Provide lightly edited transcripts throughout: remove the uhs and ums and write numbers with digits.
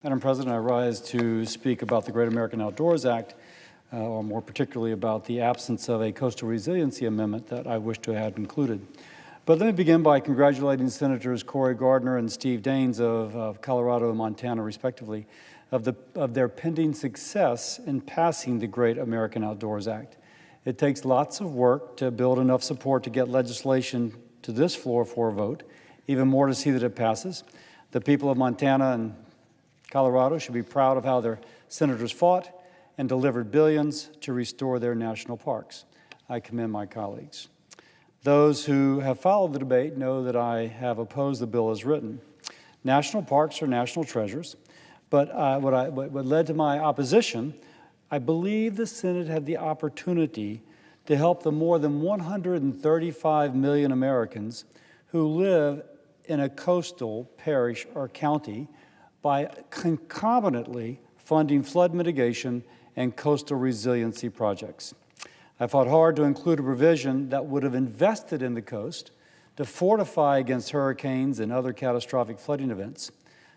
Madam President, I rise to speak about the Great American Outdoors Act, or more particularly about the absence of a coastal resiliency amendment that I wish to have included. But let me begin by congratulating Senators Cory Gardner and Steve Daines of Colorado and Montana, respectively, of their pending success in passing the Great American Outdoors Act. It takes lots of work to build enough support to get legislation to this floor for a vote, even more to see that it passes. The people of Montana and Colorado should be proud of how their senators fought and delivered billions to restore their national parks. I commend my colleagues. Those who have followed the debate know that I have opposed the bill as written. National parks are national treasures, but what led to my opposition, I believe the Senate had the opportunity to help the more than 135 million Americans who live in a coastal parish or county by concomitantly funding flood mitigation and coastal resiliency projects. I fought hard to include a provision that would have invested in the coast to fortify against hurricanes and other catastrophic flooding events.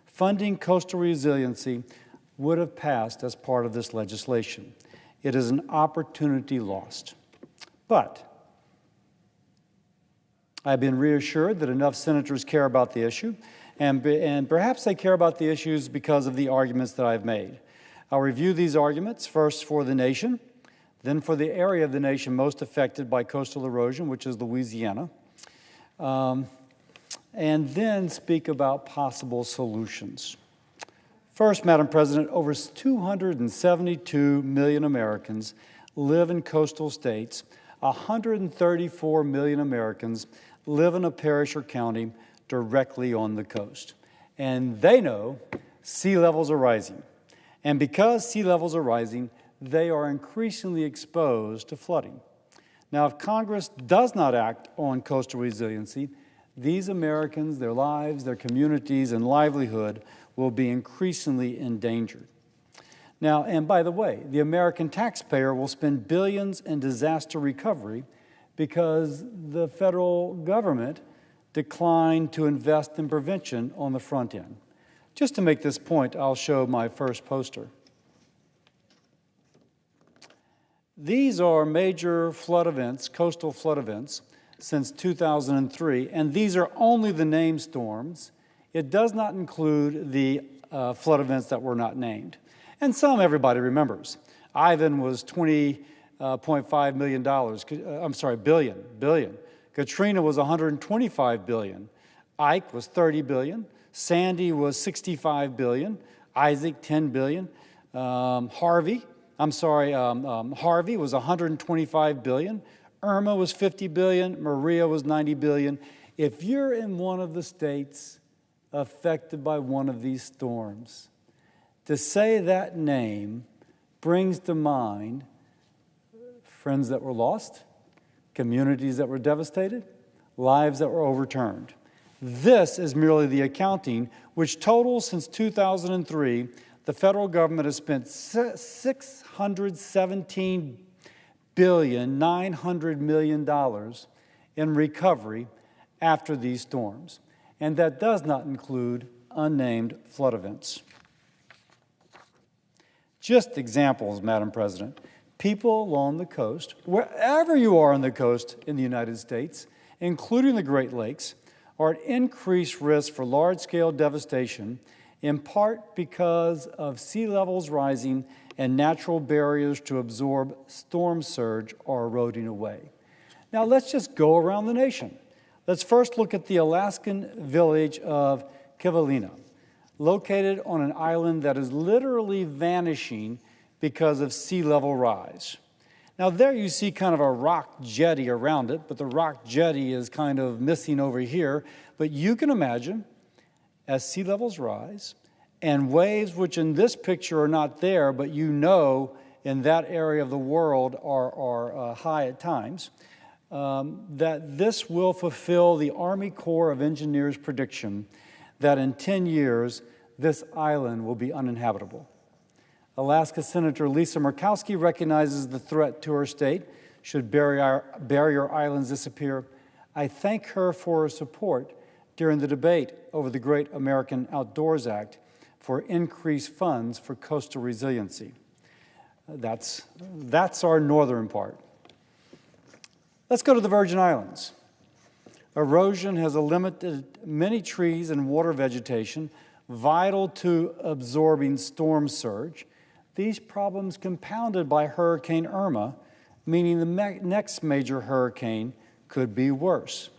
Funding coastal resiliency would have passed as part of this legislation. It is an opportunity lost. But I've been reassured that enough senators care about the issue, and perhaps they care about the issues because of the arguments that I've made. I'll review these arguments, first for the nation, then for the area of the nation most affected by coastal erosion, which is Louisiana, and then speak about possible solutions. First, Madam President, over 272 million Americans live in coastal states. 134 million Americans live in a parish or county directly on the coast. And they know sea levels are rising. And because sea levels are rising, they are increasingly exposed to flooding. Now, if Congress does not act on coastal resiliency, these Americans, their lives, their communities, and livelihood will be increasingly endangered. Now, and by the way, the American taxpayer will spend billions in disaster recovery because the federal government declined to invest in prevention on the front end. Just to make this point, I'll show my first poster. These are major flood events, coastal flood events, since 2003, and these are only the named storms. It does not include the flood events that were not named. And some everybody remembers. Ivan was $20.5 billion. Katrina was $125 billion. Ike was $30 billion. Sandy was $65 billion. Isaac, $10 billion. Harvey was $125 billion. Irma was $50 billion. Maria was $90 billion. If you're in one of the states affected by one of these storms, to say that name brings to mind friends that were lost, communities that were devastated, lives that were overturned. This is merely the accounting, which totals since 2003, the federal government has spent $617.9 billion in recovery after these storms. And that does not include unnamed flood events. Just examples, Madam President. People along the coast, wherever you are on the coast in the United States, including the Great Lakes, are at increased risk for large-scale devastation, in part because of sea levels rising and natural barriers to absorb storm surge are eroding away. Now, let's just go around the nation. Let's first look at the Alaskan village of Kivalina, located on an island that is literally vanishing because of sea level rise. Now there you see kind of a rock jetty around it, but the rock jetty is kind of missing over here. But you can imagine, as sea levels rise, and waves which in this picture are not there, but you know in that area of the world are high at times, that this will fulfill the Army Corps of Engineers' prediction that in 10 years, this island will be uninhabitable. Alaska Senator Lisa Murkowski recognizes the threat to her state should barrier islands disappear. I thank her for her support during the debate over the Great American Outdoors Act for increased funds for coastal resiliency. That's our northern part. Let's go to the Virgin Islands. Erosion has limited many trees and water vegetation vital to absorbing storm surge. These problems compounded by Hurricane Irma, meaning the next major hurricane could be worse.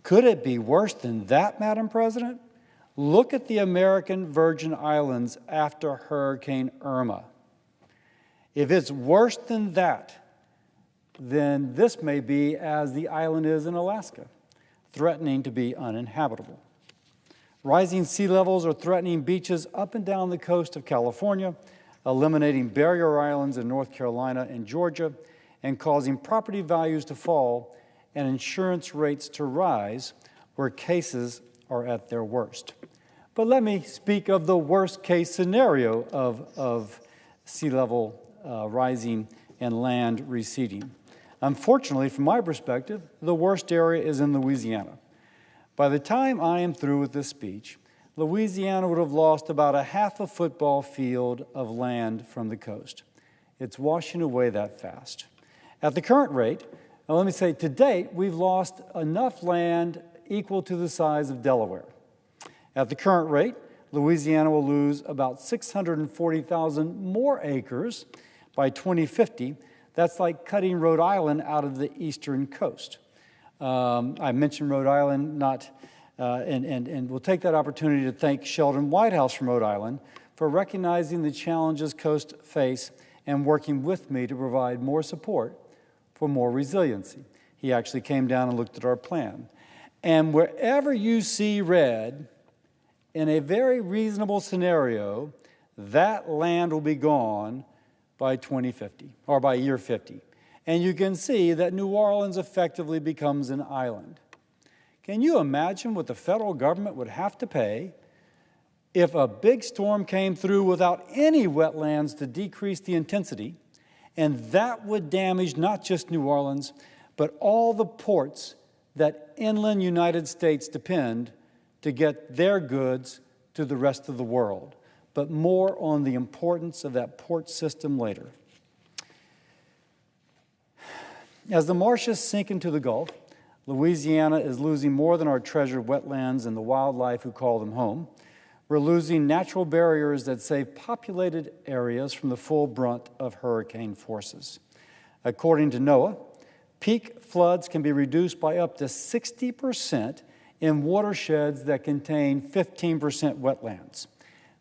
Could it be worse than that, Madam President? Look at the American Virgin Islands after Hurricane Irma. If it's worse than that, then this may be as the island is in Alaska, threatening to be uninhabitable. Rising sea levels are threatening beaches up and down the coast of California, eliminating barrier islands in North Carolina and Georgia, and causing property values to fall and insurance rates to rise where cases are at their worst. But let me speak of the worst case scenario of sea level rising and land receding. Unfortunately, from my perspective, the worst area is in Louisiana. By the time I am through with this speech, Louisiana would have lost about a half a football field of land from the coast. It's washing away that fast. At the current rate, now let me say, to date, we've lost enough land equal to the size of Delaware. At the current rate, Louisiana will lose about 640,000 more acres by 2050. That's like cutting Rhode Island out of the eastern coast. I mentioned Rhode Island, and we'll take that opportunity to thank Sheldon Whitehouse from Rhode Island for recognizing the challenges coasts face and working with me to provide more support for more resiliency. He actually came down and looked at our plan. And wherever you see red, in a very reasonable scenario, that land will be gone by 2050, or by year 50. And you can see that New Orleans effectively becomes an island. Can you imagine what the federal government would have to pay if a big storm came through without any wetlands to decrease the intensity, and that would damage not just New Orleans, but all the ports that inland United States depend to get their goods to the rest of the world? But more on the importance of that port system later. As the marshes sink into the Gulf, Louisiana is losing more than our treasured wetlands and the wildlife who call them home. We're losing natural barriers that save populated areas from the full brunt of hurricane forces. According to NOAA, peak floods can be reduced by up to 60% in watersheds that contain 15% wetlands.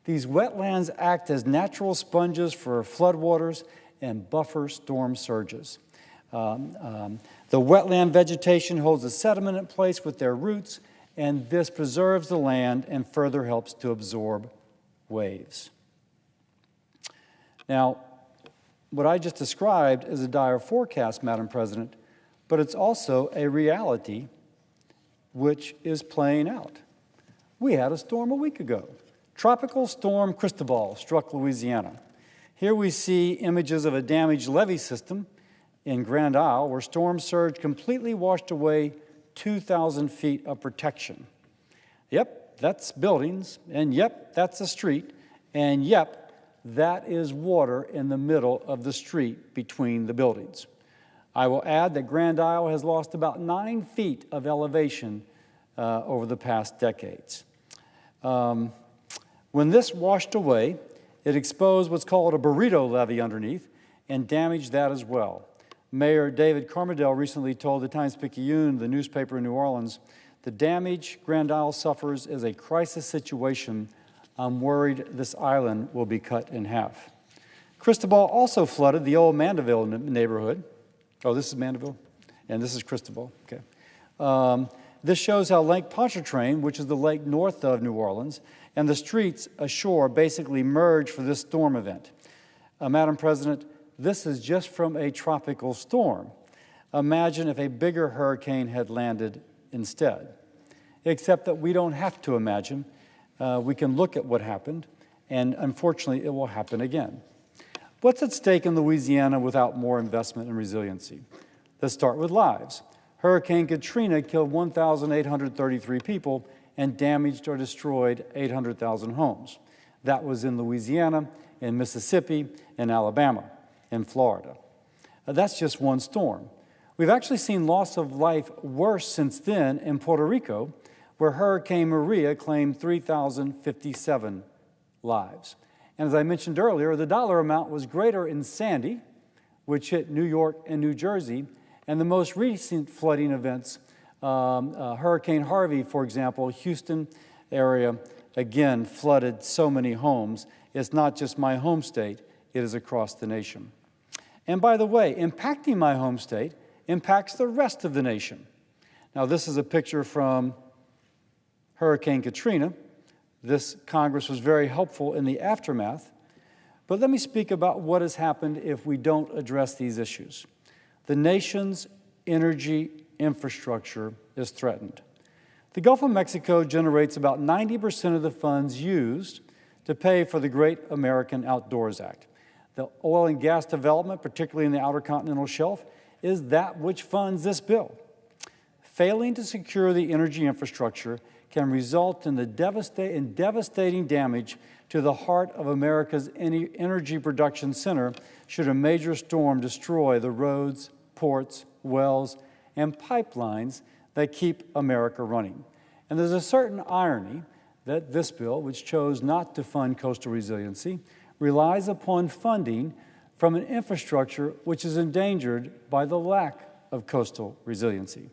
These wetlands act as natural sponges for floodwaters and buffer storm surges. The wetland vegetation holds the sediment in place with their roots, and this preserves the land and further helps to absorb waves. Now, what I just described is a dire forecast, Madam President, but it's also a reality which is playing out. We had a storm a week ago. Tropical Storm Cristobal struck Louisiana. Here we see images of a damaged levee system in Grand Isle where storm surge completely washed away 2,000 feet of protection. Yep, that's buildings, and yep, that's a street, and yep, that is water in the middle of the street between the buildings. I will add that Grand Isle has lost about 9 feet of elevation over the past decades. When this washed away, it exposed what's called a burrito levee underneath and damaged that as well. Mayor David Carmadel recently told the Times-Picayune, the newspaper in New Orleans, the damage Grand Isle suffers is a crisis situation. I'm worried this island will be cut in half. Cristobal also flooded the old Mandeville neighborhood. Oh, this is Mandeville, and this is Cristobal, okay. This shows how Lake Pontchartrain, which is the lake north of New Orleans, and the streets ashore basically merged for this storm event. Madam President, this is just from a tropical storm. Imagine if a bigger hurricane had landed instead. Except that we don't have to imagine. We can look at what happened, and unfortunately, it will happen again. What's at stake in Louisiana without more investment in resiliency? Let's start with lives. Hurricane Katrina killed 1,833 people and damaged or destroyed 800,000 homes. That was in Louisiana, in Mississippi, in Alabama, in Florida. That's just one storm. We've actually seen loss of life worse since then in Puerto Rico, where Hurricane Maria claimed 3,057 lives. And as I mentioned earlier, the dollar amount was greater in Sandy, which hit New York and New Jersey, and the most recent flooding events, Hurricane Harvey, for example, Houston area, again, flooded so many homes. It's not just my home state, it is across the nation. And by the way, impacting my home state impacts the rest of the nation. Now, this is a picture from Hurricane Katrina. This Congress was very helpful in the aftermath. But let me speak about what has happened if we don't address these issues. The nation's energy infrastructure is threatened. The Gulf of Mexico generates about 90% of the funds used to pay for the Great American Outdoors Act. The oil and gas development, particularly in the Outer Continental Shelf, is that which funds this bill. Failing to secure the energy infrastructure can result in the devastating damage to the heart of America's energy production center should a major storm destroy the roads, ports, wells, and pipelines that keep America running. And there's a certain irony that this bill, which chose not to fund coastal resiliency, relies upon funding from an infrastructure which is endangered by the lack of coastal resiliency.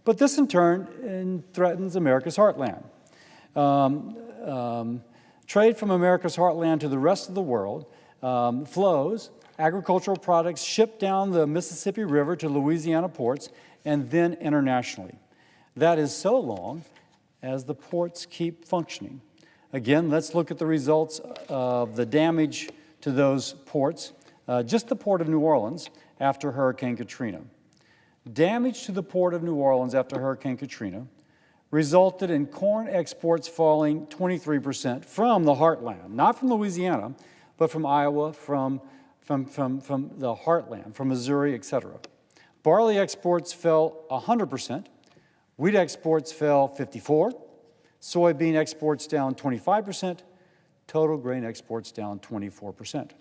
But this, in turn, threatens America's heartland. Trade from America's heartland to the rest of the world flows, agricultural products shipped down the Mississippi River to Louisiana ports and then internationally. That is so long as the ports keep functioning. Again, let's look at the results of the damage to those ports. Just the Port of New Orleans after Hurricane Katrina. Damage to the Port of New Orleans after Hurricane Katrina resulted in corn exports falling 23% from the heartland, not from Louisiana, but from Iowa, from the heartland, from Missouri, et cetera. Barley exports fell 100%, wheat exports fell 54%, soybean exports down 25%, total grain exports down 24%.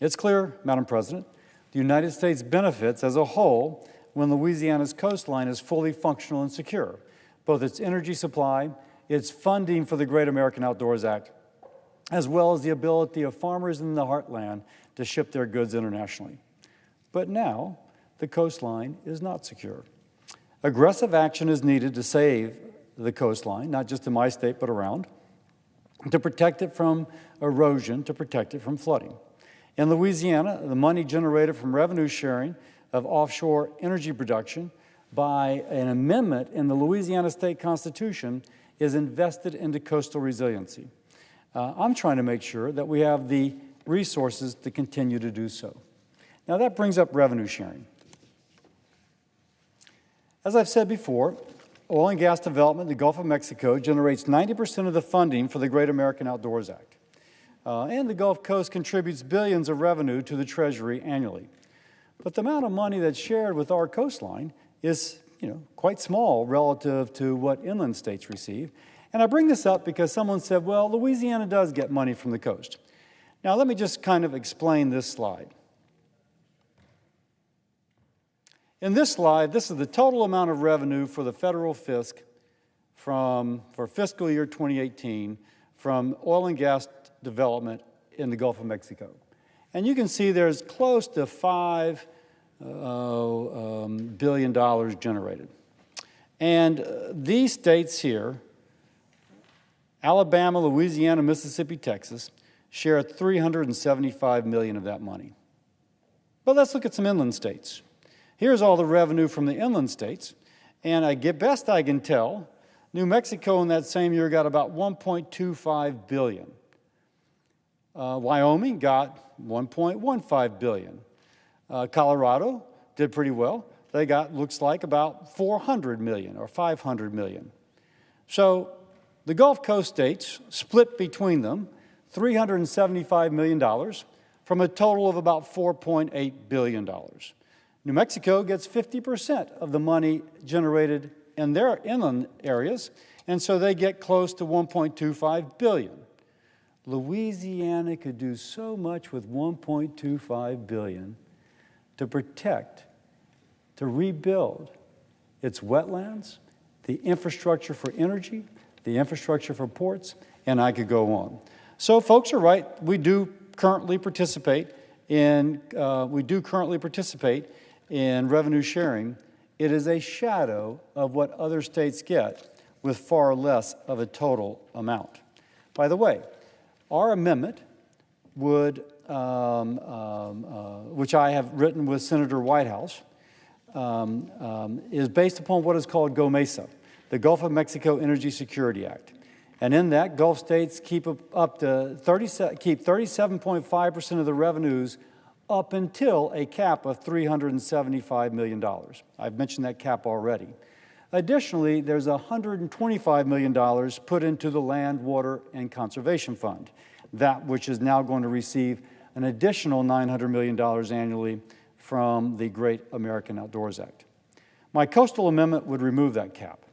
It's clear, Madam President, the United States benefits as a whole when Louisiana's coastline is fully functional and secure, both its energy supply, its funding for the Great American Outdoors Act, as well as the ability of farmers in the heartland to ship their goods internationally. But now, the coastline is not secure. Aggressive action is needed to save the coastline, not just in my state, but around, to protect it from erosion, to protect it from flooding. In Louisiana, the money generated from revenue sharing of offshore energy production by an amendment in the Louisiana State Constitution is invested into coastal resiliency. I'm trying to make sure that we have the resources to continue to do so. Now that brings up revenue sharing. As I've said before, oil and gas development in the Gulf of Mexico generates 90% of the funding for the Great American Outdoors Act. And the Gulf Coast contributes billions of revenue to the Treasury annually. But the amount of money that's shared with our coastline is, quite small relative to what inland states receive. And I bring this up because someone said, well, Louisiana does get money from the coast. Now, let me just kind of explain this slide. In this slide, this is the total amount of revenue for the federal fisc for fiscal year 2018 from oil and gas development in the Gulf of Mexico. And you can see there's close to $5 billion generated. And these states here, Alabama, Louisiana, Mississippi, Texas, share $375 million of that money. But let's look at some inland states. Here's all the revenue from the inland states, and best I can tell, New Mexico in that same year got about $1.25 billion. Wyoming got $1.15 billion. Colorado did pretty well. They got, looks like, about $400 million or $500 million. So the Gulf Coast states split between them $375 million from a total of about $4.8 billion. New Mexico gets 50% of the money generated in their inland areas, and so they get close to $1.25 billion. Louisiana could do so much with $1.25 billion to protect, to rebuild its wetlands, the infrastructure for energy, the infrastructure for ports, and I could go on. So folks are right. We do currently participate in revenue sharing. It is a shadow of what other states get with far less of a total amount. By the way, our amendment would, which I have written with Senator Whitehouse, is based upon what is called GOMESA, the Gulf of Mexico Energy Security Act. And in that, Gulf states keep 37.5% of the revenues up until a cap of $375 million. I've mentioned that cap already. Additionally, there's $125 million put into the Land, Water, and Conservation Fund, that which is now going to receive an additional $900 million annually from the Great American Outdoors Act. My coastal amendment would remove that cap,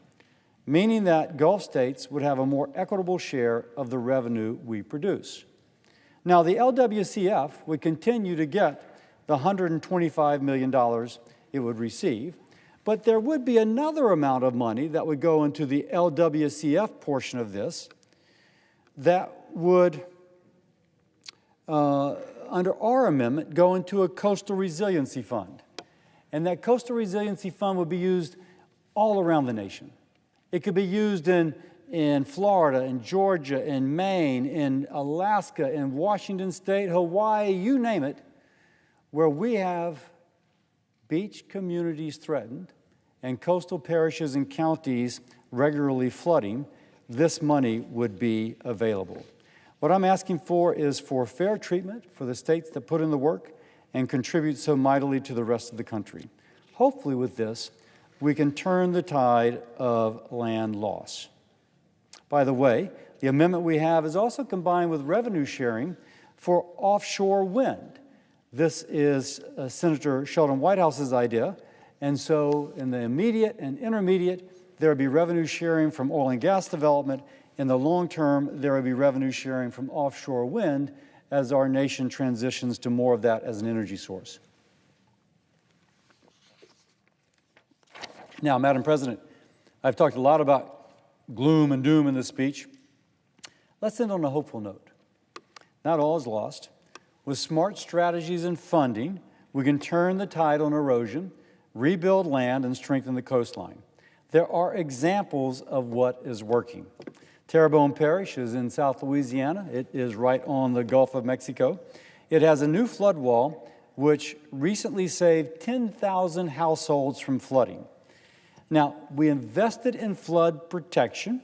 meaning that Gulf states would have a more equitable share of the revenue we produce. Now, the LWCF would continue to get the $125 million it would receive, but there would be another amount of money that would go into the LWCF portion of this that would, under our amendment, go into a coastal resiliency fund. And that coastal resiliency fund would be used all around the nation. It could be used in Florida, in Georgia, in Maine, in Alaska, in Washington State, Hawaii, you name it, where we have beach communities threatened and coastal parishes and counties regularly flooding. This money would be available. What I'm asking for is for fair treatment for the states that put in the work and contribute so mightily to the rest of the country. Hopefully with this, we can turn the tide of land loss. By the way, the amendment we have is also combined with revenue sharing for offshore wind. This is Senator Sheldon Whitehouse's idea, and so in the immediate and intermediate, there would be revenue sharing from oil and gas development. In the long term, there would be revenue sharing from offshore wind as our nation transitions to more of that as an energy source. Now, Madam President, I've talked a lot about gloom and doom in this speech. Let's end on a hopeful note. Not all is lost. With smart strategies and funding, we can turn the tide on erosion, rebuild land, and strengthen the coastline. There are examples of what is working. Terrebonne Parish is in South Louisiana. It is right on the Gulf of Mexico. It has a new flood wall which recently saved 10,000 households from flooding. Now, we invested in flood protection.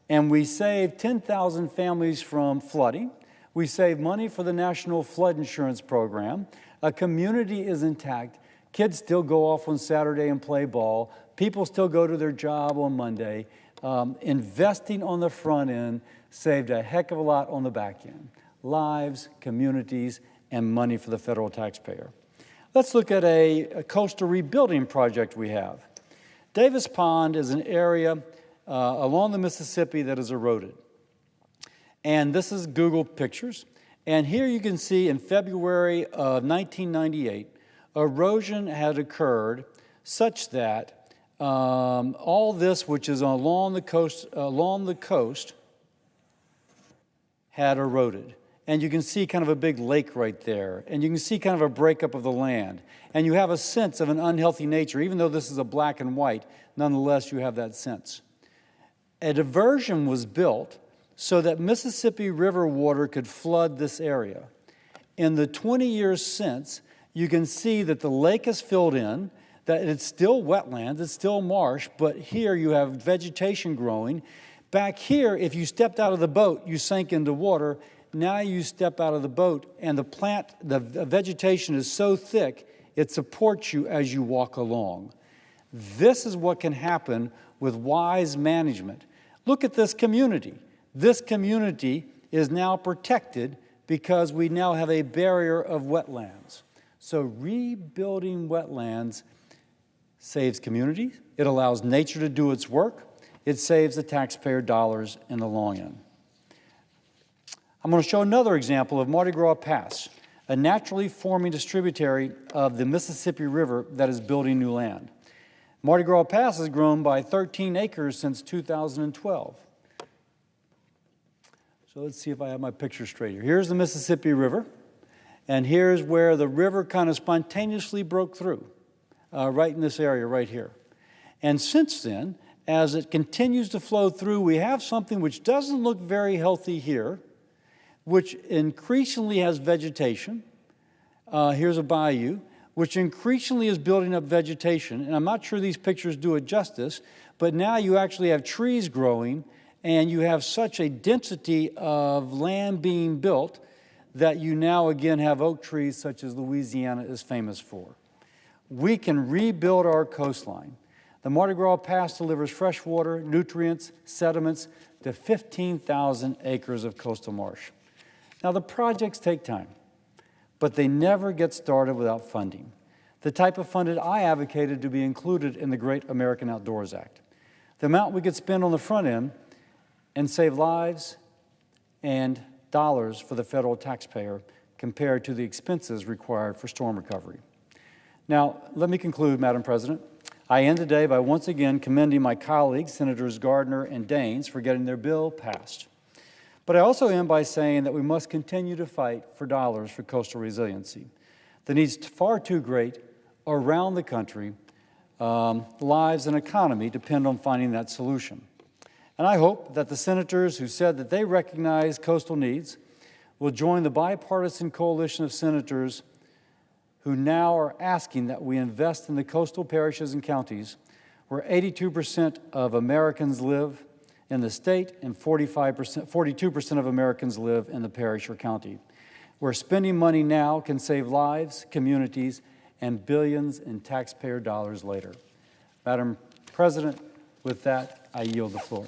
And we saved 10,000 families from flooding. We saved money for the National Flood Insurance Program. A community is intact. Kids still go off on Saturday and play ball. People still go to their job on Monday. Investing on the front end saved a heck of a lot on the back end. Lives, communities, and money for the federal taxpayer. Let's look at a coastal rebuilding project we have. Davis Pond is an area along the Mississippi that is eroded. And this is Google pictures. And here you can see in February of 1998, erosion had occurred such that all this, which is along the coast, had eroded. And you can see kind of a big lake right there. And you can see kind of a breakup of the land. And you have a sense of an unhealthy nature. Even though this is a black and white, nonetheless, you have that sense. A diversion was built so that Mississippi River water could flood this area. In the 20 years since, you can see that the lake is filled in, that it's still wetlands, it's still marsh, but here you have vegetation growing. Back here, if you stepped out of the boat, you sank into water. Now you step out of the boat, and the vegetation is so thick, it supports you as you walk along. This is what can happen with wise management. Look at this community. This community is now protected because we now have a barrier of wetlands. So rebuilding wetlands saves communities. It allows nature to do its work. it saves the taxpayer dollars in the long end. I'm going to show another example of Mardi Gras Pass, a naturally forming distributary of the Mississippi River that is building new land. Mardi Gras Pass has grown by 13 acres since 2012. So let's see if I have my picture straight here. Here's the Mississippi River, and here's where the river kind of spontaneously broke through, right in this area right here. And since then, as it continues to flow through, we have something which doesn't look very healthy here, which increasingly has vegetation. Here's a bayou, which increasingly is building up vegetation. And I'm not sure these pictures do it justice, but now you actually have trees growing, and you have such a density of land being built that you now again have oak trees such as Louisiana is famous for. We can rebuild our coastline. The Mardi Gras Pass delivers fresh water, nutrients, sediments to 15,000 acres of coastal marsh. Now, the projects take time, but they never get started without funding, the type of funding I advocated to be included in the Great American Outdoors Act. The amount we could spend on the front end and save lives and dollars for the federal taxpayer compared to the expenses required for storm recovery. Now, let me conclude, Madam President. I end today by once again commending my colleagues, Senators Gardner and Daines, for getting their bill passed. But I also end by saying that we must continue to fight for dollars for coastal resiliency. The need's far too great around the country. Lives and economy depend on finding that solution. And I hope that the senators who said that they recognize coastal needs will join the bipartisan coalition of senators who now are asking that we invest in the coastal parishes and counties where 82% of Americans live in the state and 42% of Americans live in the parish or county, where spending money now can save lives, communities, and billions in taxpayer dollars later. Madam President, with that, I yield the floor.